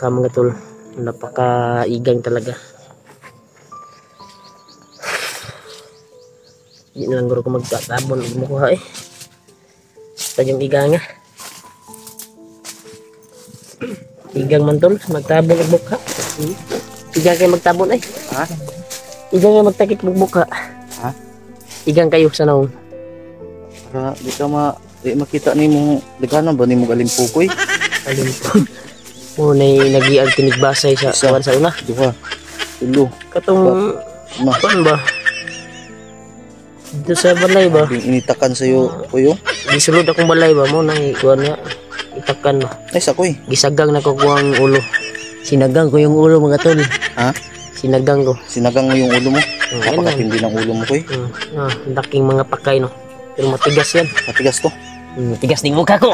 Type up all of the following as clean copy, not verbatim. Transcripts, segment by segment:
baka mga tol. Napaka-igang talaga. Hindi na lang guro ko magtatabon. Huwag mo kuha eh. Basta yung igang nga. Igang man tol. Magtabon ang buka. Igang kayo magtabon eh. Ha? Igang kayo magtakip ng buka. Ha? Igang kayo sa naong. Para di ka makita ni mo daghanan ba ni mo galimpukoy? Alimpog. Muna'y nag-iag tinigbasay sa kawan sa una. Duha. Tulo. Katong Ma. kuan ba? Dito sa balay ba? Initakan sa'yo, kuyo? Gisulod akong balay ba mo nang kuan nga. Itakan ba? Ay, sakoy. Gisagang na ko ang ulo. Sinagang ko yung ulo mga tol. Ha? Sinagang ko. Sinagang mo yung ulo mo? Yan Napakatindi ng ulo mo, kuy. Daking mga pakay no. Pero matigas yan. Matigas to. Matigas din mukha ko.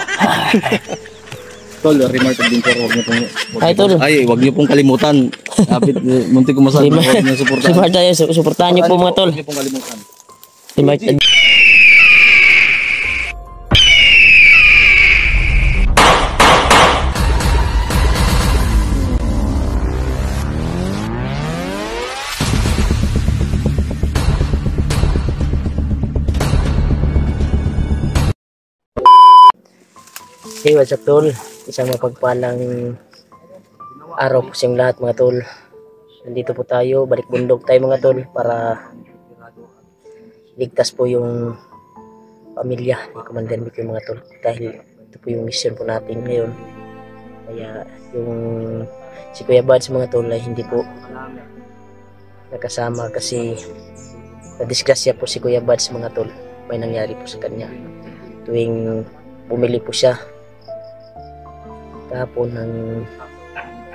Tol, remark din ko, wag niyo pong... Ay, tol. Ay, wag niyo pong kalimutan. Kapit, muntik ko masabi, wag niyo suportahan. Suportahan niyo po mga tol. Wag niyo pong kalimutan. Hey, what's up tol? Isang mapagpalang araw po siyang lahat mga tol. Nandito po tayo, balik bundok tayo mga tol para ligtas po yung pamilya ni Commander Mick mga tol. Dahil ito po yung mission po natin ngayon. Kaya yung si Kuya Bads mga tol ay hindi po nakasama kasi nadisgrasya po si Kuya Bads mga tol. May nangyari po sa kanya. Tuwing bumili po siya kahapon ng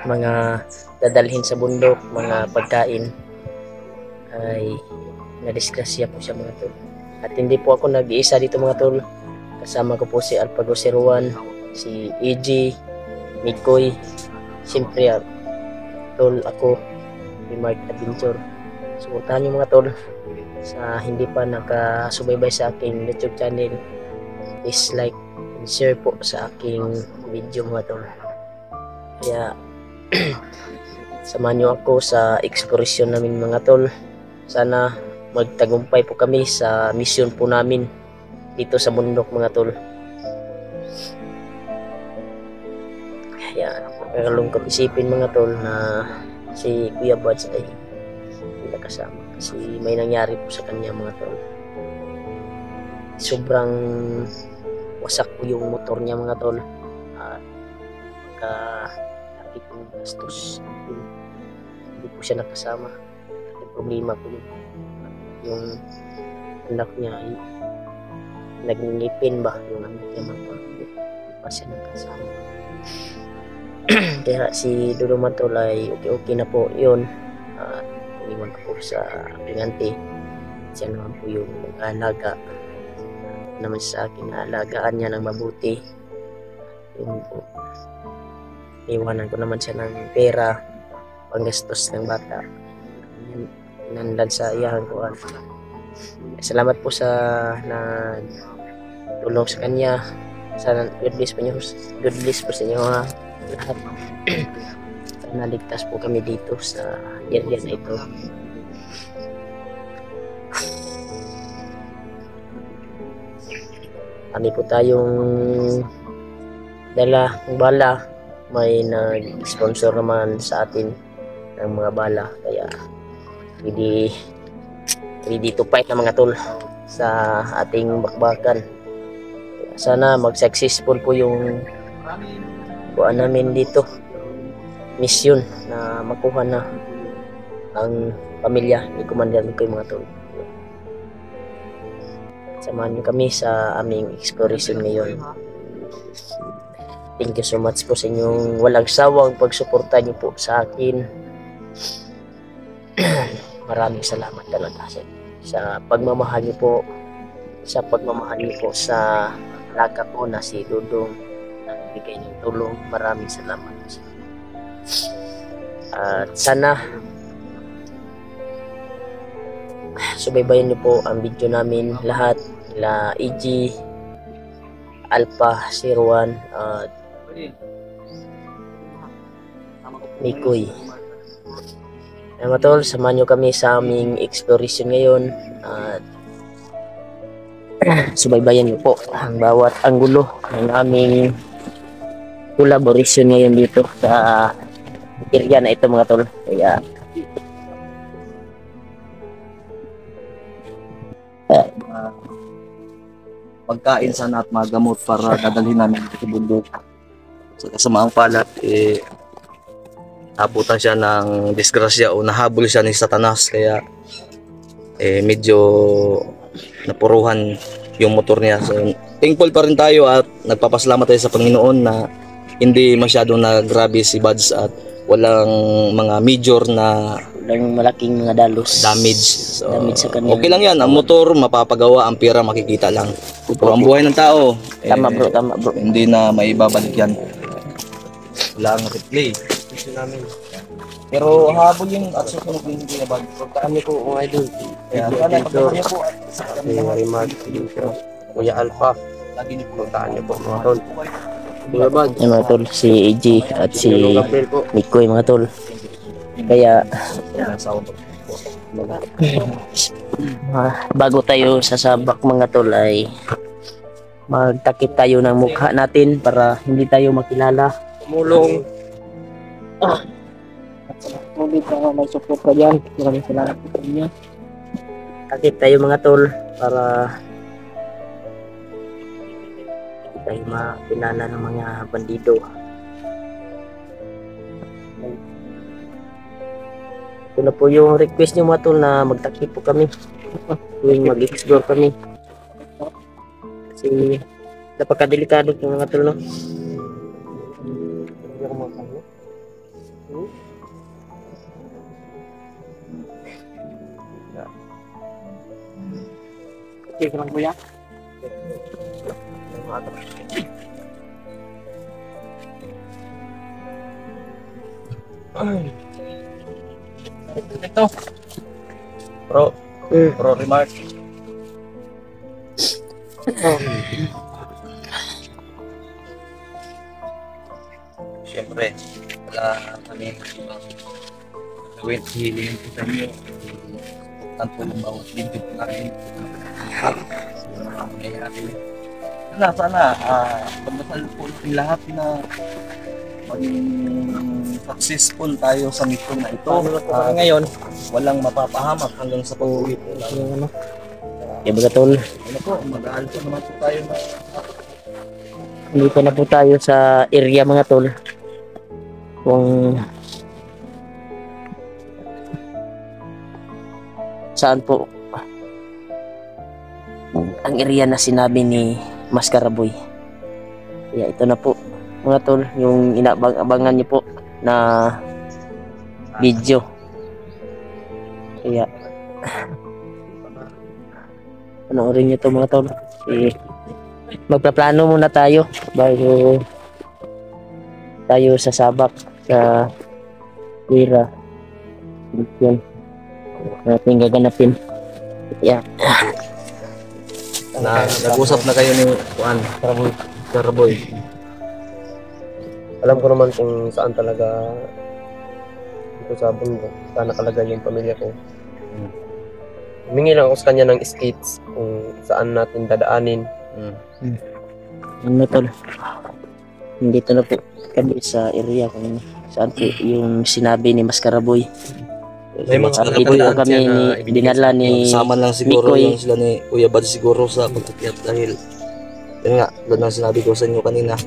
mga dadalhin sa bundok, mga pagkain ay nadisgrasya po siya mga tol. At hindi po ako nag-iisa dito mga tol. Kasama ko po si Alpago Siruan, si EG, Mikoy, siyempre tol ako, Remark Adventure. Suportahan niyo mga tol. Sa hindi pa nakasubaybay sa aking YouTube channel, please like and share po sa aking video mga tol. Kaya samahan nyo ako sa exploration namin mga tol. Sana magtagumpay po kami sa mission po namin dito sa bundok mga tol. Kaya nakalungkot isipin mga tol na si Kuya Bads ay hindi nakasama kasi may nangyari po sa kanya mga tol. Sobrang wasak po yung motor niya mga tol. Laki po gastos. Hindi po siya nakasama. May problema po yung anak niya ay nagngipin ba yung anak niya mga tol. Hindi pa siya nakasama. Kaya si Dudo Matol ay okay na po yun. Iniwan ko po sa pingante. Siya naman po yung mag-alaga naman sa akin na alagaan niya ng mabuti. Yung po, iwanan ko naman siya ng pera panggastos ng bata. Nandan sa iyahan ko. Salamat po sa tulong sa kanya. Sana good bless po sa inyo ha, lahat. Sana ligtas po kami dito sa area na ito. Kami po tayong dala ng bala. May nag-sponsor naman sa atin ng mga bala. Kaya ready to fight na mga tol sa ating bakbakan. Kaya sana mag-successful po yung buwan namin dito. Mission na makuha na ang pamilya ni Commander Mick mga tol. Samahan niyo kami sa aming exploration ngayon. Thank you so much po sa inyong walang sawang pagsuporta niyo po sa akin. Maraming salamat talaga sa pagmamahal niyo po, sa pagmamahal niyo po sa alaga ko na si Dudong na bigay ng tulong. Maraming salamat po sa inyo. At sana subaybayan niyo po ang video namin lahat, la EG, Alpha, Siruan, Mikoy. Ayan mga tol, samahan nyo kami sa aming exploration ngayon at subaybayan nyo po ang bawat anggulo ng aming collaboration ngayon dito sa area na ito mga tol. Kaya pagkain sana at mga gamot para dadalhin namin sa bundok. Sa kasamaang palad, abutan siya ng disgrasya o nahabol siya ni Satanas, kaya medyo napuruhan yung motor niya. So, thankful pa rin tayo at nagpapasalamat tayo sa Panginoon na hindi masyadong nagrabe si Buds at walang mga major na walang malaking mga damage. So, damage sa kanya. okay lang yan, ang motor mapapagawa, ang pera makikita lang. Pero ang buhay ng tao, Tama bro. hindi na maibabalik yan. Wala ang replay. Pero habol yung at susunod din yung Buds. Kami po mga idol. Kaya sana pagkakan niyo po at sa kanilang Remark dito. Kuya Alpha. lagi niyo po. Puntaan niyo po mga tol. Kuya Bad. Ayan mga tol, si AJ at si Gabriel po. Mikoy mga tol. Kaya bago tayo sasabak mga tol ay magtakip tayo ng mukha natin para hindi tayo makilala. Tumulong. Ulit na may support ka dyan. Maraming salamat po sa inyo. Takip tayo mga tol para hindi tayo makilala ng mga bandido. Ito na po yung request nyo mga tol na magtakip po kami. Tuwing mag-explore kami. Kasi napakadelikado po mga tol, no? Okay ka lang kuya? Ito. Pro remark. Siyempre, wala kami ibang gawin, hihiling po sa inyo. Tanto ng bawat lingkod po namin. Sana, pagdasal po natin lahat na maging successful tayo sa mission na ito. Ngayon, walang mapapahamak hanggang sa pag-uwi po natin. Kaya baga tol, Ano po, mag-aaral po naman po tayo na dito na po tayo sa area mga tol. Kung saan po ang area na sinabi ni Mascaraboy. Kaya ito na po mga tol, yung inaabang-abangan niyo po na video. Kaya panoorin niyo to mga tol. Magpaplano muna tayo bago tayo sasabak sa tira. Yan natin gaganapin. Yeah. nag-usap na kayo ni Juan Caraboy. Alam ko naman kung saan talaga dito sa bundok. Saan nakalagay yung pamilya ko. Humingi lang ako sa kanya ng skits kung saan natin dadaanin. Ano tol? Dito na po kami sa area kung saan po yung sinabi ni Mascaraboy. May mga Dito po kami dinala ni Sama lang siguro Mikoy. yung sila ni Kuya Bad siguro sa pagkakiyat dahil yun nga, doon ang sinabi ko sa inyo kanina.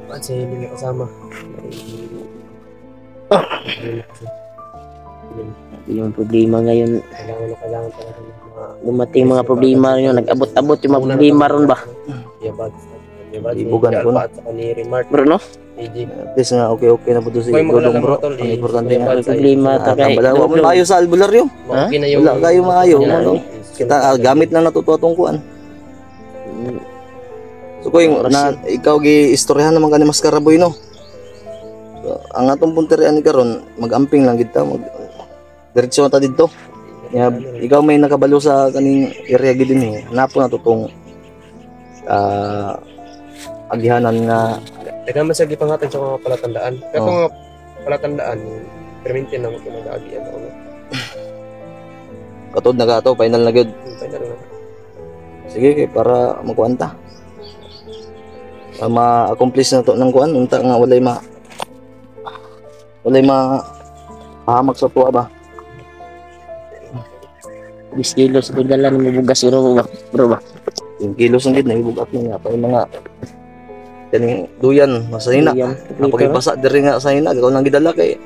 Kasi hindi mo kasama. Yung problema ngayon, Kailangan talaga ng mga dumating mga problema yun, nag-abot-abot yung mga problema ron ba? Ibugan ko na. At saka ni Remark, Bro no? AJ. At least na okay na po doon si Okay, Dodong maganda bro. mga tol, Ang importante Kuya nga. Bad, Problema to kay Wala mo maayo sa albularyo. Okay na yung... Wala kayo maayo. Wala. Ano? Kita gamit lang natutuwa tungkuan. So ko yung na ikaw gi istoryahan naman ka ni Mascaraboy no. So, ang atong punterian ni karon mag-amping lang gid ta mag diretso na ta didto. Ikaw may nakabalo sa kaning area gid dinhi. Napo na tutong agihanan nga Dagan masagi pangatin sa mga palatandaan. Kaya Oo. mga palatandaan, permintin na mo pinag-agi ang mga katod na gato final na gyud. final na. Sige kay para makuanta. Ma-accomplish na to ng kuan unta nga walay pahamak sa tuwa ba. 10 kilos ko dala ni bugas bro ba. Yung kilos ang gid na ibugat niya pa yung mga kaning duyan masanina. Yan. Napakipasa diri nga sa ina ikaw nang gidala kay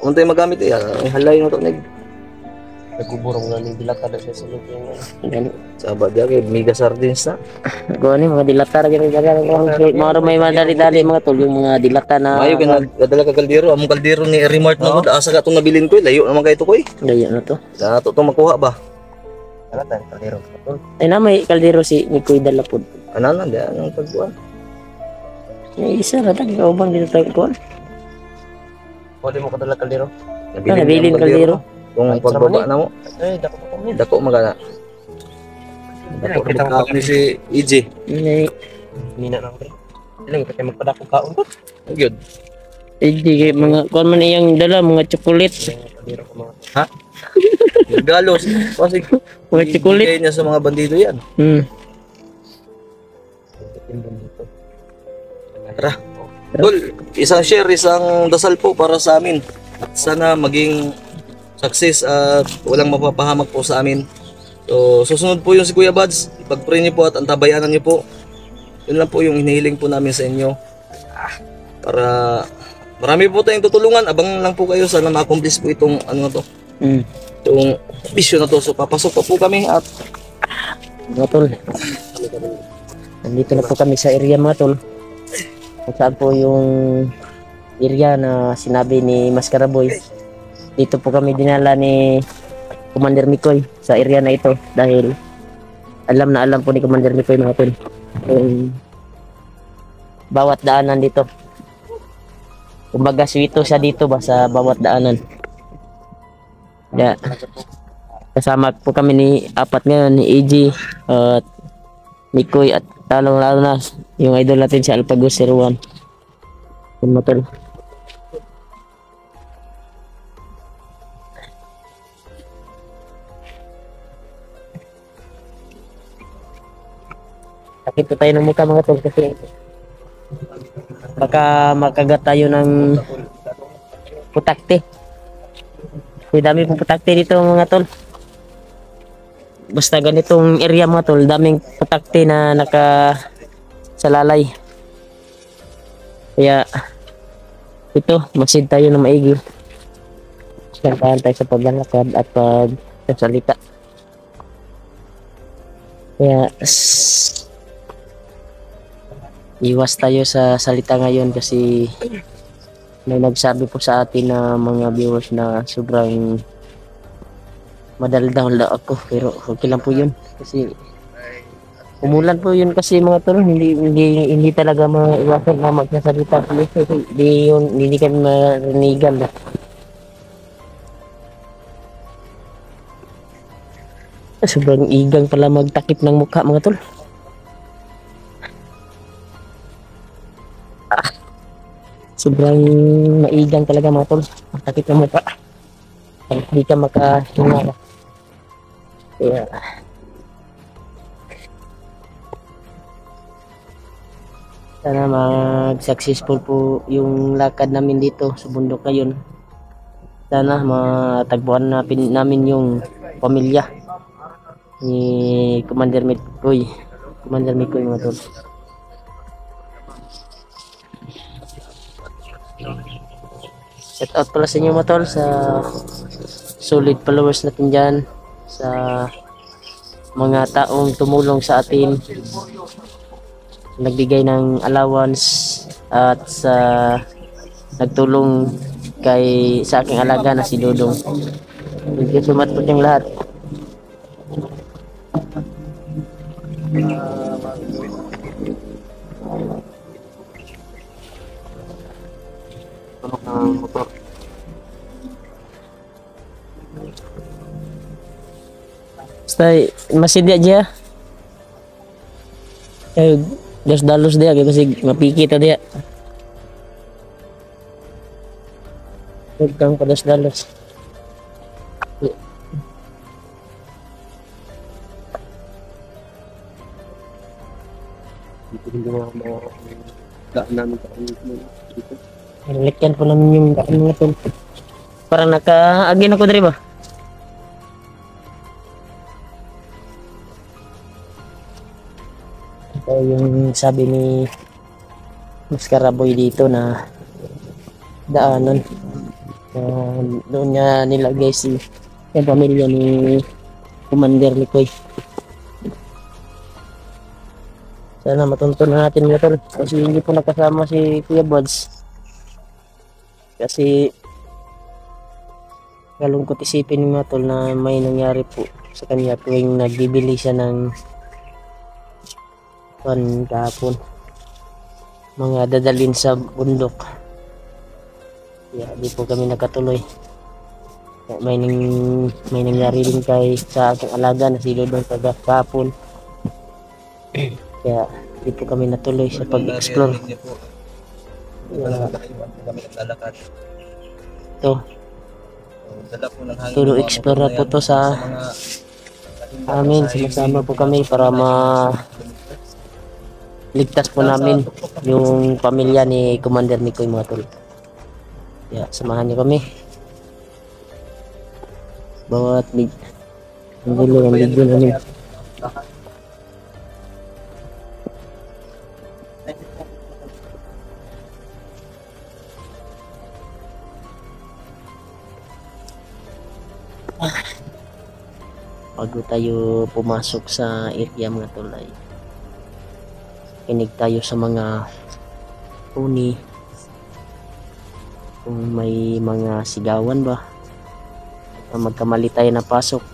untay magamit ang halay na to nag Nagkuburong nga ng dilata na sa sulod yung Gani. sabat dia kay mega sardines na. Ko ni mga dilata ra gyud mga may madali-dali mga tol yung mga dilata na Mayo kay nagdala ka kaldero among kaldero ni Remart na gud asa ka tong nabilin ko layo naman kay to koy. Gaya na to. Dato to makuha ba. kalatan, kalero. Ay na may kaldero si Mikoy Dalapod. Ana na dia ang pagkuan. May isa ra tag kaubang dito tag kuan. Pwede mo kadala kalero. Nabilin kaldero. Kung Ay, pagbaba na mo Eh, dako pa kami. dako magana. Dako Kita ka ni si EJ. Ini Mina na ako. Ilang ito kayo magpadako kaon ko. Gyud. hindi kay mga kuan man iyang dala mga chocolate. Kalero ko mga. Galos kasi Mga chocolate. ibigay niya sa mga bandido yan. Timbang dito. Tara. Tol, isang share, isang dasal po para sa amin. At sana maging success at walang mapapahamak po sa amin. So, susunod po yung si Kuya Bads. Ipag-pray niyo po at antabayanan niyo po. Yun lang po yung hinihiling po namin sa inyo. Para marami po tayong tutulungan. Abang lang po kayo. Sana ma-accomplish po itong ano na to. Itong mission na to. So, papasok pa po kami at Mga tol. Nandito na po kami sa area mga tol. Kung saan po yung area na sinabi ni Maskaraboy. Dito po kami dinala ni Commander Mikoy sa area na ito dahil alam na alam po ni Commander Mikoy mga tol bawat daanan dito. Kumbaga swito siya dito ba sa bawat daanan. Yeah. Kasama po kami ni apat ngayon, ni AG at Mikoy at talong lalo na yung idol natin si Alpagos 01. Yung mga tol. Sakit po tayo ng mukha mga tol kasi baka makagat tayo ng putakte. May dami pong putakte dito mga tol. Basta ganitong area mga tol, daming putakte na salalay. Kaya ito, masid tayo ng maigi. Silantahan tayo sa paglalakad at pagsasalita. Kaya iwas tayo sa salita ngayon kasi may nagsabi po sa atin na mga viewers na sobrang madaldal daw ako pero okay lang po yun kasi umulan po yun kasi mga tol hindi talaga maiwasan na magsasalita kasi hindi kami marinigan na. Sobrang igang pala magtakip ng mukha mga tol. Sobrang maigang talaga mga tol. Magtakip ng mukha. Hindi ka makahinga. Kaya sana mag-successful po yung lakad namin dito sa bundok ngayon. Sana matagpuan namin yung pamilya ni Commander Mikoy. Commander Mikoy mga tol. Shout out pala sa inyo mga tol sa solid followers natin dyan, sa mga taong tumulong sa atin, nagbigay ng allowance at sa nagtulong sa aking alaga na si Dodong. Thank you so much po yung lahat. motor. Basta masid aja. Eh, dalos dia kasi mapiki ta dia. Huwag padas-dalos. Hindi mo daan namin sa dito. Lekyan po namin yung daan mga tol. Parang naka-agin ako diri ba? Ito yung sabi ni Maskaraboy dito na daanan. Doon niya nilagay si yung pamilya ni Commander Likoy. Sana matuntun na natin mga tol. Kasi hindi po nakasama si Kuya Buds. Kasi kalungkot isipin mga tol na may nangyari po sa kanya tuwing nagbibili siya ng kahapon. Mga dadalhin sa bundok. Kaya di po kami nakatuloy. Kaya may nangyari din kay sa aking alaga na si Dodong kahapon. Kaya di po kami natuloy sa pag-explore. Kami naglalakad. Ito, Dala po ng hangin. puro explore na po to sa amin. Sumasama po kami para ligtas po namin yung pamilya ni Commander Nikoy mga tol. Kaya samahan niyo kami. Bawat ang dulo ng video namin. Bago tayo pumasok sa area mga tol ay kinig tayo sa mga huni kung may mga sigawan ba na magkamali tayo na pasok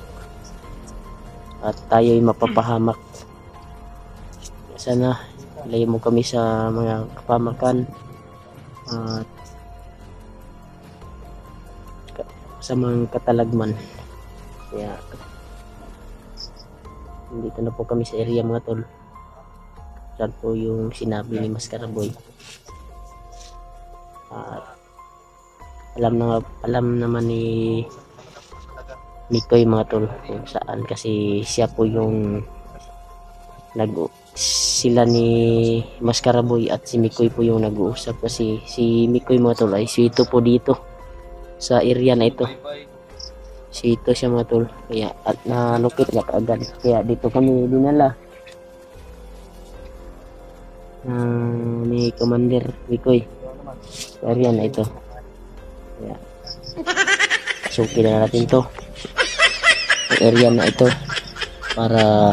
at tayo ay mapapahamak. Sana ilayo mo kami sa mga kapamakan at sa mga katalagman. Kaya dito na po kami sa area mga tol. Yan po yung sinabi ni Maskaraboy. At alam naman ni Nikoy mga tol kung saan kasi siya po yung sila ni Maskaraboy at si Mikoy po yung nag-uusap kasi si Mikoy mga tol ay sito po dito sa area na ito. Sito siya mga tol, kaya at nalukit niya kaagad, kaya dito kami dinala ni Commander Mikoy sa area na ito. Kaya suki na natin to ang area na ito para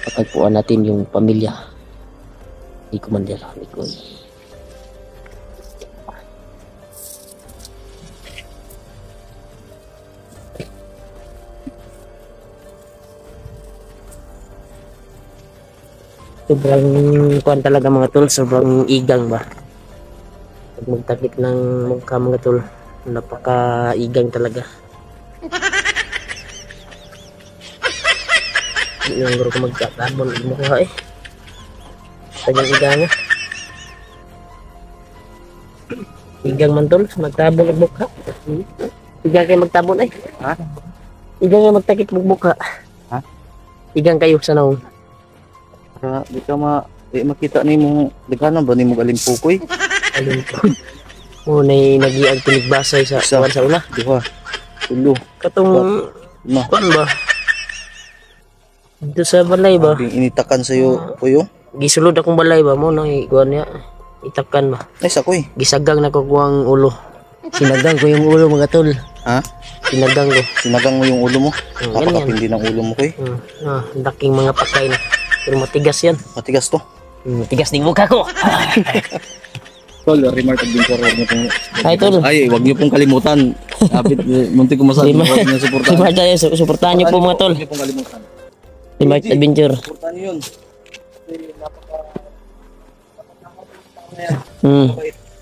patagpuan natin yung pamilya ni Commander Mikoy. Sobrang kuwan talaga mga tol, sobrang igang ba. Pag magtakip ng mukha mga tol, napaka-igang talaga. Hindi yung guro ko magkatabon, hindi mo kuha eh. Tagang igang nga. Igang man tol, magtabon ng mukha. Igang kayo magtabon eh. Ha? Igang kayo magtakip ng mukha. Ha? Igang kayo sa naong. Di ka makita ni mo daghanan ba ni mo galimpukoy? Alin po. Na'y nag-iag tinigbasay sa Isa. kuwan sa una. Duha. Tulo. Katong Na. kuwan ba? Dito sa balay ba? Initakan sa'yo kuyo. Gisulod akong balay ba mo nang ikuan niya. Itakan ba? Ay sakoy. Gisagang na ko kuwang ulo. Sinagang ko yung ulo mga tol. Ha? Sinagang ko. Sinagang mo yung ulo mo. Ganyan. Napakapindi ng ulo mo koy. Daking mga patay na. Pero matigas yan. Matigas to. Matigas din mukha ko. Tol, remark din ko wag niyo pong Ay tol. Ay, wag niyo pong kalimutan. Kapit munti ko masabi Lima- wag niyo suportahan. Suportahan tayo, suportahan niyo po mga tol. Wag niyo pong kalimutan. Remark Adventure. Suportahan niyo 'yun.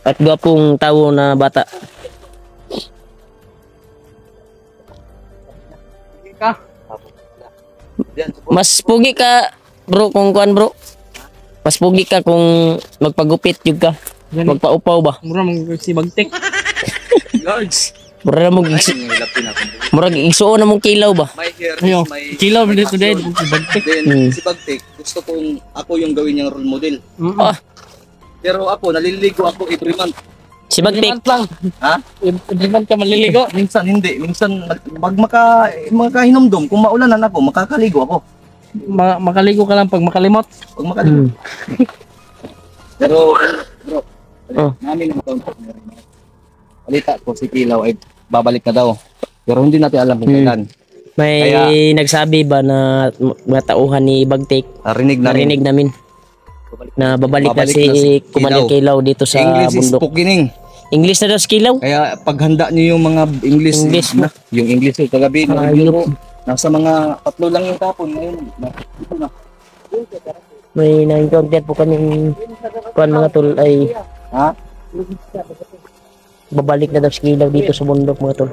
At gwapong tao na bata. Yan, Mas pugi ka bro kung kuan bro. Mas pugi ka kung magpagupit jud ka. Magpaupaw ba? Mura mong si Bagtek. Guards. Mura mo mura isuon na mong kilaw ba? My hair Ayo, is my... kilaw mo dito dahil si Bagtek. Then, si Bagtek, gusto kong ako yung gawin niyang role model. Ah, Pero ako, naliligo ako every month. si Bagtik. Lang. Ha? Every month ka maliligo. Minsan hindi. Minsan, pag makahinomdom, kung maulanan ako, makakaligo ako. Makaligo ka lang pag makalimot. Pag makaligo. Pero, bro, Oh. namin ang taon po. Balita ko si Kilaw ay babalik na daw. Pero hindi natin alam kung kailan. May nagsabi ba na mga tauhan ni Bagtik? Narinig namin. Narinig namin na babalik na Babalik si na si Commander Kilaw dito sa English is bundok. pukining. English na daw si Kilaw? Kaya paghanda niyo yung mga English, English na, yung English yung kagabi, Ayun. nasa mga 3 lang yung tapon ngayon. Ito na. May na-encounter po kaming kuan mga tol ay Ha? babalik na daw si Kilaw dito sa bundok mga tol.